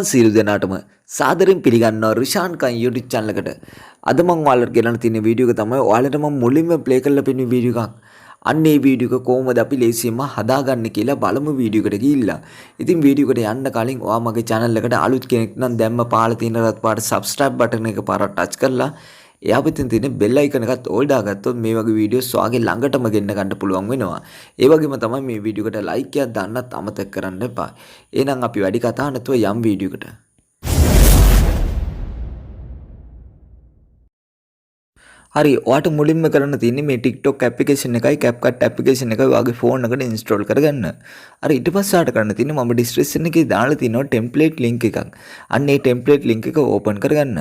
සියලු දෙනාටම සාදරයෙන් පිළිගන්නවා රිෂාන් කන් YouTube channel එකට. අද මම ඔයාලට ගෙනල්ලා තියෙන වීඩියෝ එක තමයි ඔයාලට මම මුලින්ම ප්ලේ කරලා පෙන්නන වීඩියෝ එකක්. අන්න ඒ වීඩියෝ එක කොහොමද අපි ලේසියෙන්ම හදාගන්නේ කියලා බලමු වීඩියෝ එකට ගිහිල්ලා. ඉතින් වීඩියෝ එකට යන්න කලින් ඔයා මගේ channel එකට අලුත් කෙනෙක් නම් දැම්ම පාලා තියෙන රත් පාට subscribe button එක පාරක් touch කරලා එයා පිටින් තියෙන bell icon එකත් all දාගත්තොත් මේ වගේ වීඩියෝස් ඔයාගේ ළඟටම ගෙන්න ගන්න පුළුවන් වෙනවා. ඒ වගේම තමයි මේ වීඩියෝ එකට like එකක් දාන්නත් අමතක කරන්න එපා. එහෙනම් අපි වැඩි කතා නැතුව යම් වීඩියෝ එකට. හරි ඔයාට මුලින්ම කරන්න තියෙන්නේ මේ TikTok application එකයි Capcut application එකයි ඔයාගේ phone එකට install කරගන්න. හරි ඊට පස්සේ ආට කරන්න තියෙන්නේ මම description එකේ දාලා තියෙනවා template link එකක්. අන්න ඒ template link එක open කරගන්න.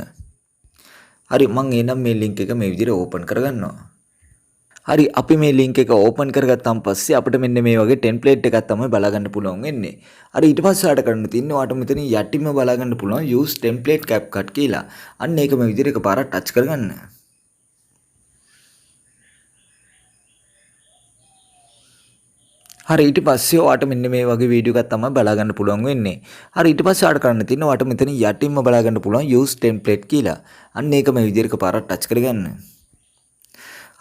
හරි මම එනම් මේ link එක මේ විදිහට open කරගන්නවා. හරි අපි මේ link එක open කරගත්තාන් පස්සේ අපිට මෙන්න මේ වගේ template එකක් තමයි බලා ගන්න පුළුවන් වෙන්නේ. හරි ඊට පස්සේ ආට කරන්න තියෙන්නේ ඔයාට මෙතන යටිම බලා ගන්න පුළුවන් use template Capcut කියලා. අන්න ඒක මේ විදිහට එකපාරක් touch කරගන්න. හරි ඊට පස්සේ ඔයාට මෙන්න මේ වගේ වීඩියෝ එකක් තමයි බලා ගන්න පුළුවන් වෙන්නේ. හරි ඊට පස්සේ ආට කරන්න තියෙන්නේ ඔයාට මෙතන යටින්ම බලා ගන්න පුළුවන් use template කියලා. අන්න ඒක මේ විදිහට එකපාරක් ටච් කරගන්න.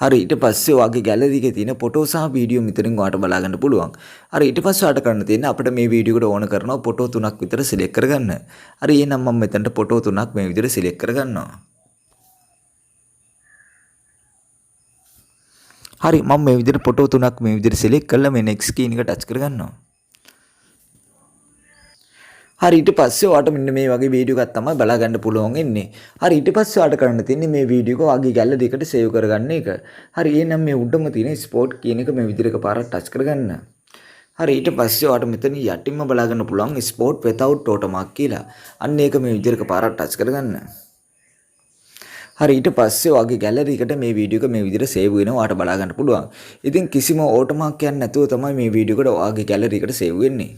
හරි ඊට පස්සේ ඔයාගේ gallery එකේ තියෙන ෆොටෝ සහ වීඩියෝ මෙතනින් ඔයාට බලා ගන්න පුළුවන්. හරි ඊට පස්සේ ආට කරන්න තියෙන්නේ අපිට මේ වීඩියෝ එකට ඕන කරනවා ෆොටෝ 3ක් විතර සිලෙක්ට් කරගන්න. හරි එහෙනම් මම මෙතනට ෆොටෝ 3ක් මේ විදිහට සිලෙක්ට් කරගන්නවා. හරි මම මේ විදිහට ෆොටෝ 3ක් මේ විදිහට සිලෙක්ට් කරලා මේ next key එක ටච් කරගන්නවා. හරි ඊට පස්සේ ඔයාට මෙන්න මේ වගේ වීඩියෝ එකක් තමයි බලා ගන්න පුළුවන් වෙන්නේ. හරි ඊට පස්සේ ඔයාට කරන්න තියෙන්නේ මේ වීඩියෝ එක ඔයාගේ gallery එකට save කරගන්න එක. හරි එහෙනම් මේ උඩම තියෙන spot කියන එක මේ විදිහට එකපාරක් ටච් කරගන්න. හරි ඊට පස්සේ ඔයාට මෙතන යටින්ම බලා ගන්න පුළුවන් spot without watermark කියලා. අන්න ඒක මේ විදිහට එකපාරක් ටච් කරගන්න. හරි ඊට පස්සේ ඔයාගේ gallery එකට මේ වීඩියෝ එක මේ විදිහට save වෙනවා ඔයාට බලා ගන්න පුළුවන්. ඉතින් කිසිම watermark එකක් නැතුව තමයි මේ වීඩියෝ එකට ඔයාගේ gallery එකට save වෙන්නේ.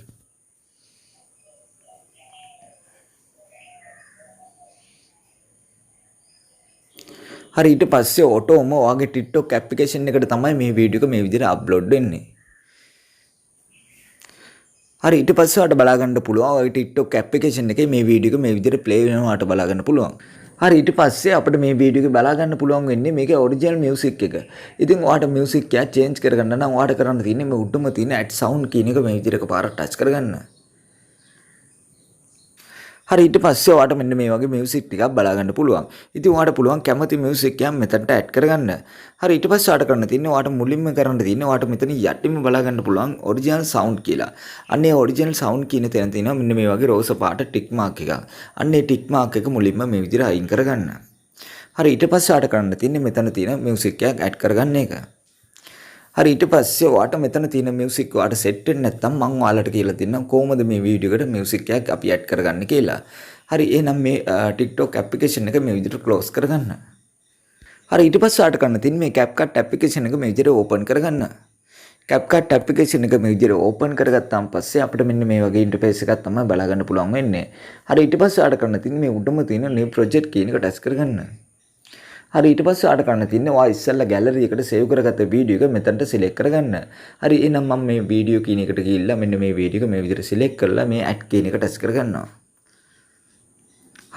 හරි ඊට පස්සේ ඔටෝම ඔයාගේ TikTok application එකට තමයි මේ වීඩියෝ එක මේ විදිහට upload වෙන්නේ. හරි ඊට පස්සේ ඔයාලට බලා ගන්න පුළුවන් ඔයාගේ TikTok application එකේ මේ වීඩියෝ එක මේ විදිහට play වෙනවා ඔයාලට බලා ගන්න පුළුවන්. හරි ඊට පස්සේ අපිට මේ වීඩියෝ එක බලා ගන්න පුළුවන් වෙන්නේ මේකේ ඔරිජිනල් මියුසික් එක. ඉතින් ඔයාට මියුසික් එක චේන්ජ් කරගන්න නම් ඔයාට කරන්න තියෙන්නේ මේ උඩම තියෙන add sound කියන එක මේ විදිහට එකපාරක් ටච් කරගන්න. හරි ඊට පස්සේ ඔයාට මෙන්න මේ වගේ මියුසික් ටිකක් බලා ගන්න පුළුවන්. ඉතින් ඔයාට පුළුවන් කැමති මියුසික් එකක් මෙතනට ඇඩ් කරගන්න. හරි ඊට පස්සේ ඔයාට කරන්න තියෙන්නේ ඔයාට මුලින්ම කරන්න තියෙන්නේ ඔයාට මෙතන යටින්ම බලා ගන්න පුළුවන් ඔරිජිනල් සවුන්ඩ් කියලා. අන්න ඒ ඔරිජිනල් සවුන්ඩ් කියන තැන තියෙනවා මෙන්න මේ වගේ රෝස පාට ටික් මාක් එකක්. අන්න ඒ ටික් මාක් එක මුලින්ම මේ විදිහට අයින් කරගන්න. හරි ඊට පස්සේ ඔයාට කරන්න තියෙන්නේ මෙතන තියෙන මියුසික් එකක් ඇඩ් කරගන්න එක. හරි ඊට පස්සේ ඔයාට මෙතන තියෙන මියුසික් ඔයාට සෙට් වෙන්නේ නැත්නම් මම ඔයාලට කියලා දෙන්නම් කොහොමද මේ වීඩියෝ එකට මියුසික් එකක් අපි ඇඩ් කරගන්න කියලා. හරි එහෙනම් මේ TikTok application එක මේ විදිහට close කරගන්න. හරි ඊට පස්සේ ඔයාට කරන්න තියෙන්නේ මේ Capcut application එක මේ විදිහට open කරගන්න. Capcut application එක මේ විදිහට open කරගත්තාන් පස්සේ අපිට මෙන්න මේ වගේ interface එකක් තමයි බලා ගන්න පුළුවන් වෙන්නේ. හරි ඊට පස්සේ ඔයාට කරන්න තියෙන්නේ මේ උඩම තියෙන new project කියන එක ටච් කරගන්න. හරි ඊට පස්සේ ආට කරන්න තියෙන්නේ ඔයා ඉස්සෙල්ලා gallery එකට save කරගත්ත වීඩියෝ එක මෙතනට select කරගන්න. හරි එහෙනම් මම මේ වීඩියෝ කියන එකට ගිහිල්ලා මෙන්න මේ වීඩියෝ එක මේ විදිහට select කරලා මේ add කියන එක touch කරගන්නවා.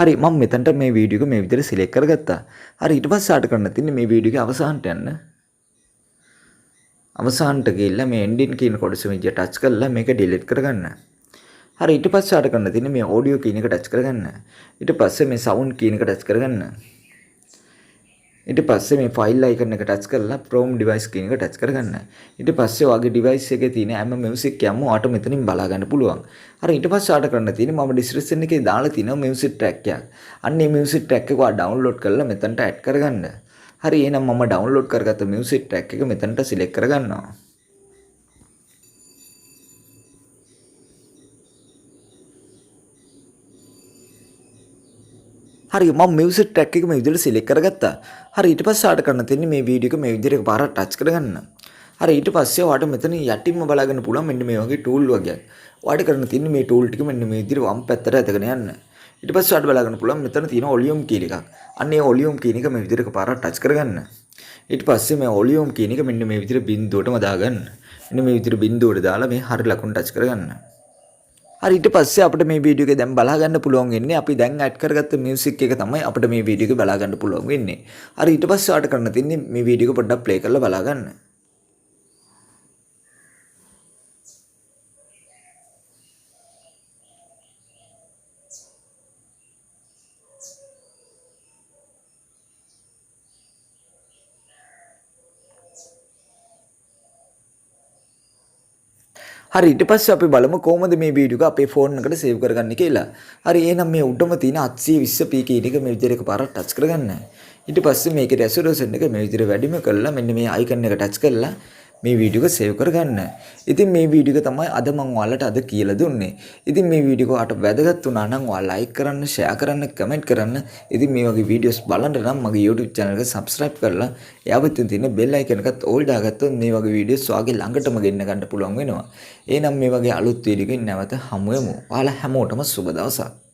හරි මම මෙතනට මේ වීඩියෝ එක මේ විදිහට select කරගත්තා. හරි ඊට පස්සේ ආට කරන්න තියෙන්නේ මේ වීඩියෝ එක අවසානට යන්න. අවසානට ගිහිල්ලා මේ ending කියන කොටස මේ විදිහට touch කරලා මේක delete කරගන්න. හරි ඊට පස්සේ ආට කරන්න තියෙන්නේ මේ audio කියන එක touch කරගන්න. ඊට පස්සේ මේ sound කියන එක touch කරගන්න. ඊට පස්සේ මේ ෆයිල් අයිකන් එක ටච් කරලා from device කියන එක ටච් කරගන්න. ඊට පස්සේ ඔයාගේ device එකේ තියෙන හැම music එකක්ම ඔයාට මෙතනින් බලා ගන්න පුළුවන්. හරි ඊට පස්සේ ඔයාට කරන්න තියෙන්නේ මම description එකේ දාලා තියෙන music track එකක්. අන්න මේ music track එක ඔයා download කරලා මෙතනට add කරගන්න. හරි එහෙනම් මම download කරගත්ත music track එක මෙතනට select කරගන්නවා. හරි මම මියුසික් ට්‍රැක් එක මේ විදිහට සිලෙක්ට් කරගත්තා. හරි ඊට පස්සේ ආට කරන්න තියෙන්නේ මේ වීඩියෝ එක මේ විදිහට එකපාරක් ටච් කරගන්න. හරි ඊට පස්සේ ඔයාට මෙතන යටින්ම බලා ගන්න පුළුවන් මෙන්න මේ වගේ ටූල් වගේක්. ඔයාට කරන්න තියෙන්නේ මේ ටූල් ටික මෙන්න මේ විදිහට වම් පැත්තට ඇදගෙන යන්න. ඊට පස්සේ ඔයාට බලා ගන්න පුළුවන් මෙතන තියෙන වොලියුම් කී එකක්. අන්න ඒ වොලියුම් කී එක මේ විදිහට පාරක් ටච් කරගන්න. ඊට පස්සේ මේ වොලියුම් කී එක මෙන්න මේ විදිහට බිඳුවටම දාගන්න. මෙන්න මේ විදිහට බිඳුවට දාලා මේ හරිය ලකුණු ටච් කරගන්න. හරි ඊට පස්සේ අපිට මේ වීඩියෝ එක දැන් බලා ගන්න පුළුවන් වෙන්නේ අපි දැන් ඇඩ් කරගත්ත මියුසික් එක තමයි අපිට මේ වීඩියෝ එක බලා ගන්න පුළුවන් වෙන්නේ. හරි ඊට පස්සේ ඔයාට කරන්න තියෙන්නේ මේ වීඩියෝ එක පොඩ්ඩක් ප්ලේ කරලා බලා ගන්න. හරි ඊට පස්සේ අපි බලමු කොහොමද මේ වීඩියෝ එක අපේ ෆෝන් එකට සේව් කරගන්නේ කියලා. හරි එහෙනම් මේ උඩම තියෙන 820p කී එක මේ විදිහට එකපාරක් ටච් කරගන්න. ඊට පස්සේ මේකේ රෙසොලූෂන් එක මේ විදිහට වැඩිම කරලා මෙන්න මේ අයිකන් එක ටච් කරලා මේ වීඩියෝ එක සේව් කරගන්න. ඉතින් මේ වීඩියෝ එක තමයි අද මම ඔයාලට අද කියලා දුන්නේ. ඉතින් මේ වීඩියෝ එක ඔයාලට වැදගත් වුණා නම් ඔයාලා ලයික් කරන්න, ෂෙයා කරන්න, කමෙන්ට් කරන්න. ඉතින් මේ වගේ වීඩියෝස් බලන්න නම් මගේ YouTube channel එක subscribe කරලා එයාවත්ින් තියෙන bell icon එකත් all දාගත්තොත් මේ වගේ වීඩියෝස් ඔයාගේ ළඟටම ගෙන්න ගන්න පුළුවන් වෙනවා. එහෙනම් මේ වගේ අලුත් වීඩියෝ එකකින් නැවත හමු වෙමු. ඔයාලා හැමෝටම සුබ දවසක්.